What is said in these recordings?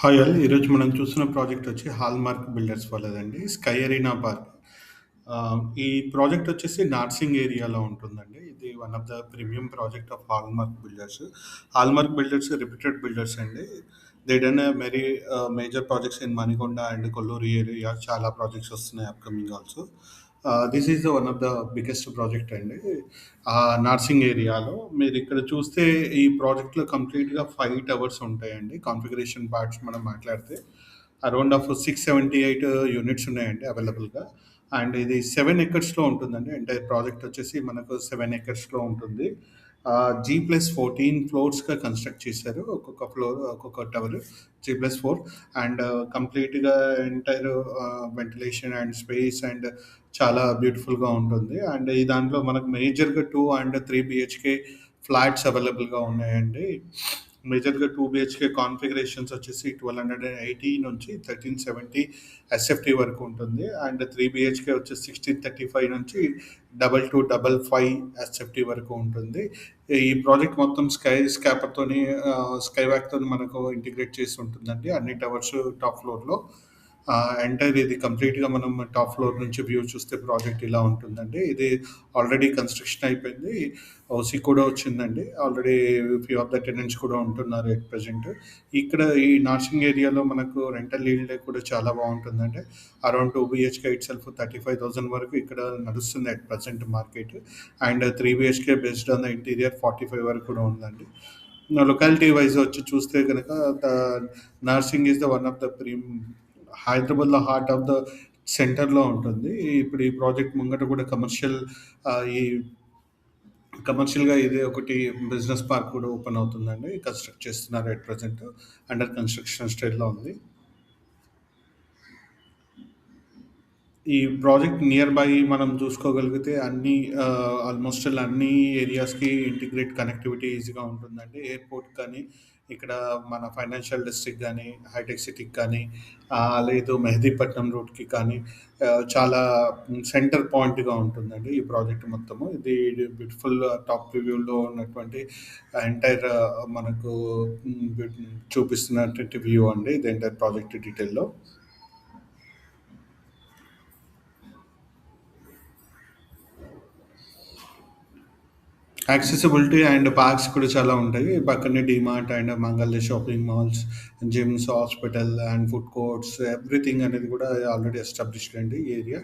Hi all. ఈరోజు మనం చూస్తున్న ప్రాజెక్ట్ వచ్చి హాల్మార్క్ బిల్డర్స్ వాళ్ళదండి. Sky Arena Park. ఈ ప్రాజెక్ట్ వచ్చేసి నార్సింగ్ ఏరియాలో ఉంటుందండి. ఇది one of the premium project of Hallmark Builders. Hallmark Builders reputed builders అండి. They done very major projects in Manikonda and Kollur area. చాలా ప్రాజెక్ట్స్ వస్తున్నాయి upcoming also. This is the one of the biggest project అండి. నార్సింగ్ ఏరియాలో మీరు ఇక్కడ చూస్తే ఈ ప్రాజెక్ట్లో కంప్లీట్గా 5 టవర్స్ ఉంటాయండి. కాన్ఫిగరేషన్ పార్ట్స్ మనం మాట్లాడితే అరౌండ్ ఆఫ్ 678 యూనిట్స్ ఉన్నాయండి అవైలబుల్గా. అండ్ ఇది 7 ఎకర్స్లో ఉంటుందండి. ఎంటైర్ ప్రాజెక్ట్ వచ్చేసి మనకు 7 ఎకర్స్లో ఉంటుంది. G+14 ఫ్లోర్స్గా కన్స్ట్రక్ట్ చేశారు. ఒక్కొక్క ఫ్లోర్ ఒక్కొక్క టవర్ G+4 అండ్ కంప్లీట్గా entire ventilation and space and చాలా బ్యూటిఫుల్గా ఉంటుంది. అండ్ ఈ దాంట్లో మనకు మేజర్గా 2 and 3 BHK ఫ్లాట్స్ అవైలబుల్గా ఉన్నాయండి. మేజర్గా 2 BHK కాన్ఫిగరేషన్స్ వచ్చేసి 1280 నుంచి 1370 ఎస్ఎఫ్టీ వరకు ఉంటుంది. అండ్ 3 BHK వచ్చేసి 1635 నుంచి 2255 ఎస్ఎఫ్టీ వరకు ఉంటుంది. ఈ ప్రాజెక్ట్ మొత్తం స్కాపర్తోని స్కై వ్యాక్తో మనకు ఇంటిగ్రేట్ చేసి ఉంటుందండి అన్ని టవర్స్ టాప్ ఫ్లోర్లో. ఎంటైర్ ఇది కంప్లీట్గా మనం టాప్ ఫ్లోర్ నుంచి వ్యూ చూస్తే ప్రాజెక్ట్ ఇలా ఉంటుందండి. ఇది ఆల్రెడీ కన్స్ట్రక్షన్ అయిపోయింది. ఓసీ కూడా వచ్చిందండి. Already few of the tenants కూడా ఉంటున్నారు ఎట్ ప్రెజెంట్. ఇక్కడ ఈ నార్సింగ్ ఏరియాలో మనకు రెంటల్ ఈల్డ్ కూడా చాలా బాగుంటుందండి. అరౌండ్ 2 BHK ఇట్ సెల్ఫ్ 35,000 వరకు ఇక్కడ నడుస్తుంది at present market. And 3 BHK based on the interior 45 వరకు కూడా ఉందండి. లొకాలిటీ వైజ్ వచ్చి చూస్తే కనుక the Narsing is the one of the హైదరాబాద్లో హార్ట్ ఆఫ్ ద సెంటర్లో ఉంటుంది. ఇప్పుడు ఈ ప్రాజెక్ట్ ముంగట కూడా ఈ కమర్షియల్గా ఇది ఒకటి బిజినెస్ పార్క్ కూడా ఓపెన్ అవుతుందండి. కన్స్ట్రక్ట్ చేస్తున్నారు ఎట్ ప్రజెంట్. అండర్ కన్స్ట్రక్షన్ స్టేజ్లో ఉంది. ఈ ప్రాజెక్ట్ నియర్ బై మనం చూసుకోగలిగితే ఆల్మోస్ట్ అన్ని ఏరియాస్కి ఇంటిగ్రేట్ కనెక్టివిటీ ఈజీగా ఉంటుందండి. ఎయిర్పోర్ట్ కానీ, ఇక్కడ మన ఫైనాన్షియల్ డిస్ట్రిక్ట్ కానీ, హైటెక్ సిటీకి కానీ, లేదు మెహదీపట్నం రూట్కి కానీ చాలా సెంటర్ పాయింట్గా ఉంటుందండి ఈ ప్రాజెక్ట్ మొత్తము. ఇది బ్యూటిఫుల్ టాప్ రివ్యూలో ఉన్నటువంటి ఎంటైర్ మనకు చూపిస్తున్నటువంటి వ్యూ అండి ఇది ఎంటైర్ ప్రాజెక్ట్ డీటెయిల్లో. యాక్సెసిబిలిటీ అండ్ పార్క్స్ కూడా చాలా ఉంటాయి. పక్కనే DMart and Mangalya shopping malls, gyms, hospital and food courts everything అనేది కూడా ఆల్రెడీ ఎస్టాబ్లిష్డ్ అండి ఈ ఏరియా.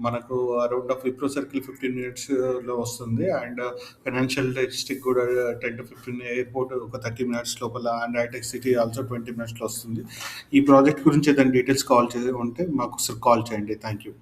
మనకు అరౌండ్ ఆఫ్ విప్రో సర్కిల్ 15 మినిట్స్లో వస్తుంది. అండ్ ఫైనాన్షియల్ డిస్ట్రిక్ట్ కూడా 10 to 15, ఎయిర్పోర్ట్ ఒక 30 మినిట్స్ లోపల, అండ్ హైటెక్ సిటీ ఆల్సో 20 మినిట్స్లో వస్తుంది. ఈ ప్రాజెక్ట్ గురించి ఏదైనా డీటెయిల్స్ ఉంటే మాకు ఒకసారి కాల్ చేయండి. Thank you.